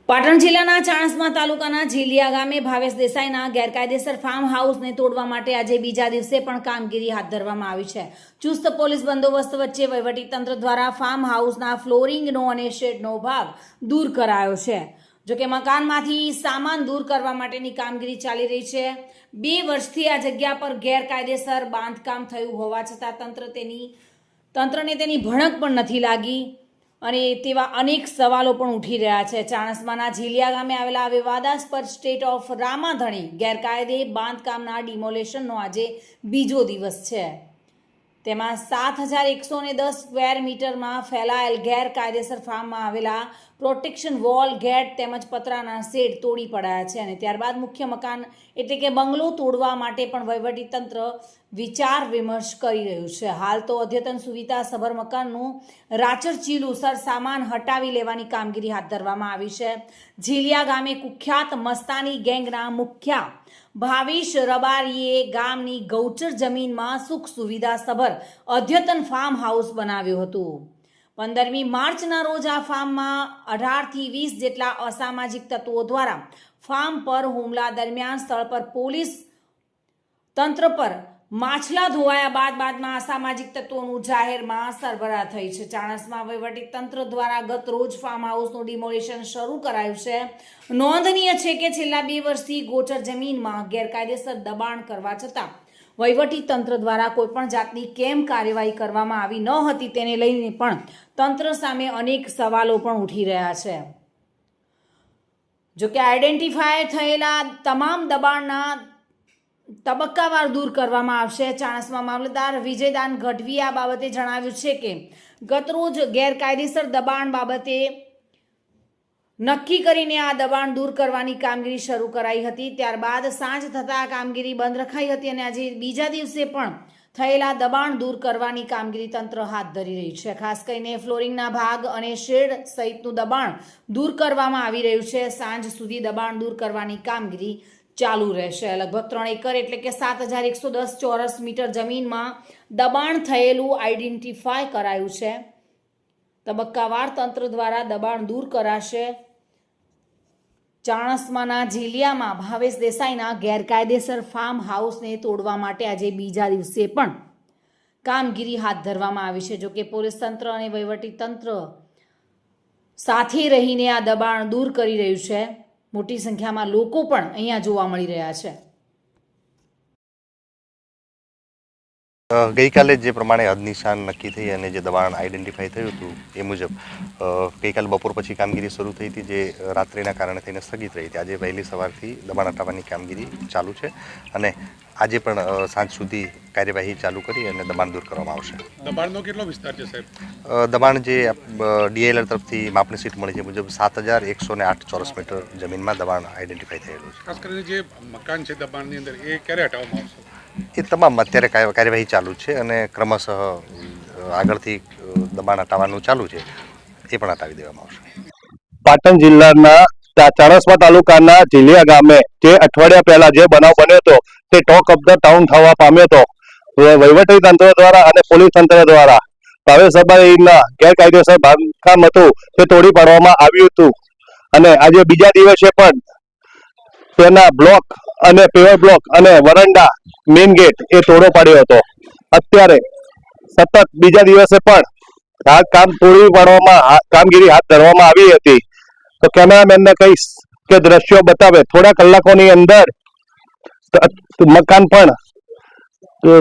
પાટણ જિલ્લાના ચાણસ્મા તાલુકાના ઝીલિયા ગામે ભાવેશ દેસાઈના ગેરકાયદેસર ફાર્મ હાઉસને તોડવા માટે આજે બીજા દિવસે પણ કામગીરી હાથ ધરવામાં આવી છે। ચુસ્ત પોલીસ બંદોબસ્ત વચ્ચે વહીવટીતંત્ર દ્વારા ફાર્મ હાઉસના ફ્લોરિંગનો અને શેડનો ભાગ દૂર કરાયો છે। જોકે મકાનમાંથી સામાન દૂર કરવા માટેની કામગીરી ચાલી રહી છે। 2 વર્ષથી આ જગ્યા પર ગેરકાયદેસર બાંધકામ થયું હોવા છતાં તંત્રને તેની ભણક પણ નથી લાગી અને તેવા અનેક સવાલો પણ ઉઠી રહ્યા છે। ચાણસ્માના ઝીલિયા ગામે આવેલા વિવાદાસ્પદ સ્ટેટ ઓફ રામાધણી ગેરકાયદે બાંધકામના ડિમોલેશનનો આજે બીજો દિવસ છે। તેમાં 7110 સ્ક્વેર મીટરમાં ફેલાયેલ ગેરકાયદેસર ફાર્મમાં આવેલા પ્રોટેક્શન વોલ, ગેટ તેમજ પતરાના શેડ તોડી પડાયા છે અને ત્યારબાદ મુખ્ય મકાન એટલે કે બંગલો તોડવા માટે પણ વહીવટીતંત્ર વિચાર વિમર્શ કરી રહ્યું છે। હાલ તો અદ્યતન સુવિધા સભર મકાનનું રાચરચીલું સામાન હટાવી લેવાની કામગીરી હાથ ધરવામાં આવી છે। ઝીલિયા ગામે કુખ્યાત મસ્તાની ગેંગના મુખ્ય ભાવેશ રબારીએ ગામની ગૌચર જમીનમાં સુખ સુવિધા સભર અદ્યતન ફાર્મ હાઉસ બનાવ્યું હતું। 15મી માર્ચના રોજ આ ફાર્મમાં 18 થી 20 જેટલા અસામાજિક તત્વો દ્વારા ફાર્મ પર હુમલા દરમિયાન સ્થળ પર પોલીસ તંત્ર પર માછલા ધોવાયા બાદમાં અસામાજિક તત્વોનું જાહેરમાં સરબરાહ થઈ છે। ચાણસ્મા વહીવટીતંત્ર દ્વારા ગત રોજ ફાર્મ હાઉસનું ડિમોલિશન શરૂ કરાયું છે। નોંધનીય છે કે છેલ્લા 2 વર્ષથી ગોચર જમીનમાં ગેરકાયદેસર દબાણ કરવા છતાં વહીવટીતંત્ર દ્વારા કોઈપણ જાતની કેમ કાર્યવાહી કરવામાં આવી ન હતી, તેને લઈને પણ તંત્ર સામે અનેક સવાલો પણ ઉઠી રહ્યા છે। જોકે આઈડેન્ટિફાય થયેલા તમામ દબાણના તબક્કાવાર દૂર કરવામાં આવશે। ચાણસ્મા મામલતદાર વિજયદાન ગઢવી આ બાબતે જણાવ્યું છે કે ગતરોજ ગેરકાયદેસર દબાણ બાબતે નક્કી કરીને આ દબાણ દૂર કરવાની કામગીરી શરૂ કરાઈ હતી। ત્યારબાદ સાંજ થતાં આ કામગીરી બંધ રખાઈ હતી અને આજે બીજા દિવસે પણ થયેલા દબાણ દૂર કરવાની કામગીરી તંત્ર હાથ ધરી રહ્યું છે। ખાસ કરીને ફ્લોરિંગના ભાગ અને શેડ સહિતનું દબાણ દૂર કરવામાં આવી રહ્યું છે। સાંજ સુધી દબાણ દૂર કરવાની કામગીરી ચાલુ રહેશે। લગભગ 3 એકર એટલે કે 7110 ચોરસ મીટર જમીનમાં દબાણ થયેલું આઈડેન્ટિફાય કરાયું છે। તબક્કાવાર તંત્ર દ્વારા દબાણ દૂર કરાશે। ચાણસ્માના ઝીલિયામાં ભાવેશ દેસાઈના ગેરકાયદેસર ફાર્મ હાઉસને તોડવા માટે આજે બીજા દિવસે પણ કામગીરી હાથ ધરવામાં આવી છે। જોકે પોલીસ તંત્ર અને વહીવટીતંત્ર સાથે રહીને આ દબાણ દૂર કરી રહ્યું છે। મોટી સંખ્યામાં લોકો પણ અહીંયા જોવા મળી રહ્યા છે। ગઈકાલે જે પ્રમાણે હદ નિશાન નક્કી થઈ અને જે દબાણ આઈડેન્ટિફાઈ થયું હતું એ મુજબ ગઈકાલે બપોર પછી કામગીરી શરૂ થઈ હતી, જે રાત્રિના કારણે થઈને સ્થગિત રહી હતી। આજે વહેલી સવારથી દબાણ હટાવવાની કામગીરી ચાલુ છે અને આજે પણ સાંજ સુધી કાર્યવાહી ચાલુ કરી અને દબાણ દૂર કરવામાં આવશે। દબાણનો કેટલો વિસ્તાર છે સાહેબ? દબાણ જે ડીએલઆર તરફથી માપની સીટ મળી છે મુજબ 7108 ચોરસ મીટર જમીનમાં દબાણ આઈડેન્ટિફાઈ થયેલું છે। ખાસ કરીને જે મકાન છે દબાણની અંદર એ ક્યારે હટાવવામાં આવશે? એ તમામ અત્યારે કાર્યવાહી ચાલુ છે અને ક્રમશઃ આગળથી દબાણ હટાવવાનું ચાલુ છે, એ પણ હટાવી દેવામાં આવશે। પાટણ જિલ્લાના ચાણસ્મા તાલુકાના ઝીલિયા ગામે જે અઠવાડિયા પહેલા જે બનાવ બન્યો હતો તે ટોક ઓફ ધ ટાઉન થવા પામ્યો હતો। વહીવટી તંત્ર દ્વારા અને પોલીસ તંત્ર દ્વારા ભાવેશ રબારીના ગેરકાયદેસર બાંધકામ હતું તે તોડી પાડવામાં આવ્યું હતું અને આજે બીજા દિવસે પણ તેના બ્લોક અને પેવર બ્લોક અને વરંડા મેઇન ગેટ એ તોડો પાડ્યો હતો। અત્યારે સતત બીજા દિવસે પણ આ કામ તોડી પાડવામાં કામગીરી હાથ ધરવામાં આવી હતી। તો કેમેરામેનને કહીશ કે દ્રશ્યો બતાવે। થોડા કલાકોની અંદર મકાન પણ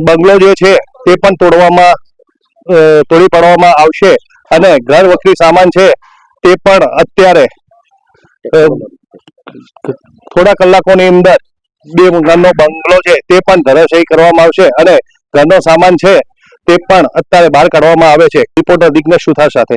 બંગલો જે છે તે પણ તોડી પાડવામાં આવશે અને ઘર વખરી સામાન છે તે પણ અત્યારે થોડા કલાકોની અંદર 2 મકાનનો બંગલો છે તે પણ ધરાશાયી કરવામાં આવશે અને ઘરનો સામાન છે તે પણ અત્યારે બહાર કાઢવામાં આવે છે। રિપોર્ટર દિગ્નેશ સુથાર સાથે।